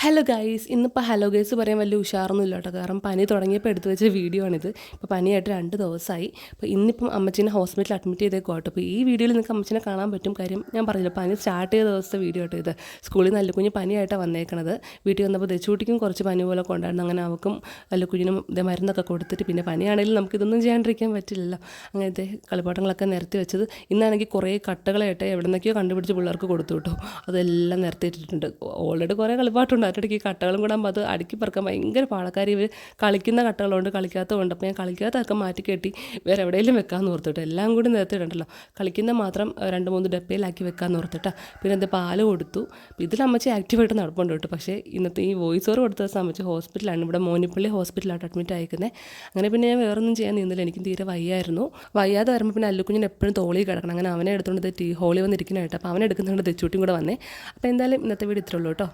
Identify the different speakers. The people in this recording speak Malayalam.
Speaker 1: ഹലോ ഗൈസ്, ഇന്നിപ്പോൾ ഹലോ ഗൈസ് പറയാൻ വലിയ ഉഷാറൊന്നും ഇല്ല കേട്ടോ. കാരണം പനി തുടങ്ങിയപ്പോൾ എടുത്തു വെച്ച വീഡിയോ ആണിത്. ഇപ്പോൾ പനിയായിട്ട് 2 ദിവസമായി. അപ്പോൾ ഇന്നിപ്പം അമ്മച്ചീനെ ഹോസ്പിറ്റലിൽ അഡ്മിറ്റ് ചെയ്തേക്കും കേട്ടോ. അപ്പോൾ ഈ വീഡിയോയിൽ നിങ്ങൾക്ക് അമ്മച്ചീനെ കാണാൻ പറ്റും. കാര്യം ഞാൻ പറഞ്ഞില്ല, പനി സ്റ്റാർട്ട് ചെയ്ത ദിവസത്തെ വീഡിയോ കേട്ടോ ഇത്. സ്കൂളിൽ നിന്ന് അല്ലുക്കുഞ്ഞ് പനിയായിട്ടാണ് വന്നേക്കണത്. വീട്ടിൽ വന്നപ്പോൾ ദച്ചൂട്ടിക്കും കുറച്ച് പനി പോലെ കൊണ്ടായിരുന്നു. അങ്ങനെ അവൾക്കും അല്ലുക്കുഞ്ഞിനും ഇതേ മരുന്നൊക്കെ കൊടുത്തിട്ട്, പിന്നെ പനിയാണെങ്കിലും നമുക്കിതൊന്നും ചെയ്യാണ്ടിരിക്കാൻ പറ്റില്ലല്ലോ. അങ്ങനത്തെ കളിപ്പാട്ടങ്ങളൊക്കെ നിരത്തി വെച്ചത്. ഇന്നാണെങ്കിൽ കുറേ കട്ടകളായിട്ട് എവിടെ നിന്നൊക്കെയോ കണ്ടുപിടിച്ച് പിള്ളേർക്ക് കൊടുത്തു കേട്ടോ. അതെല്ലാം നിരത്തിയിട്ടിട്ടുണ്ട്. ഓൾറെഡി കുറേ കളിപ്പാട്ടുണ്ട്. അതിനിടയ്ക്ക് ഈ കട്ടകളും കൂടെ ആകുമ്പോൾ അത് അടുക്കി പറക്കാൻ ഭയങ്കര പാടക്കാരി. ഇവർ കളിക്കുന്ന കട്ടകളുണ്ട്, കളിക്കാത്തതുണ്ട്. അപ്പോൾ ഞാൻ കളിക്കാത്തതൊക്കെ മാറ്റി കെട്ടി വേറെ എവിടെയെങ്കിലും വെക്കാമെന്ന് ഓർത്തിട്ട് എല്ലാം കൂടി നിരത്തിയിട്ടുണ്ടല്ലോ. കളിക്കുന്ന മാത്രം 2-3 ഡപ്പയിലാക്കി വെക്കാമെന്ന് ഓർത്തിട്ടാ. പിന്നെ അത് പാല് കൊടുത്തു. ഇതിൽ അമ്മച്ചി ആക്റ്റീവായിട്ട് നടപ്പുണ്ട് കേട്ടോ. പക്ഷേ ഇന്നത്തെ ഈ വോയിസ് ഓവർ കൊടുത്ത ദിവസം അമ്മച്ചി ഹോസ്പിറ്റലാണ്, ഇവിടെ മോനിപ്പള്ളി ഹോസ്പിറ്റലായിട്ട് അഡ്മിറ്റ് ആയിരിക്കുന്നത്. അങ്ങനെ പിന്നെ ഞാൻ വേറൊന്നും ചെയ്യാൻ നിന്നില്ല. എനിക്ക് തീരെ വയ്യായിരുന്നു. വയ്യാതെ വരുമ്പോൾ പിന്നെ അല്ലുക്കുഞ്ഞിന് എപ്പോഴും തോളി കിടക്കണം. അങ്ങനെ അവനെ എടുത്തുകൊണ്ട് ഹോളി വന്നിരിക്കണമായിട്ട്. അപ്പോൾ അവനെ എടുക്കുന്നുണ്ട് ദച്ചൂട്ടിയും കൂടെ വന്നേ. അപ്പോൾ എന്തായാലും ഇന്നത്തെ വീഡിയോ ഇത്രയുള്ളൂ കേട്ടോ.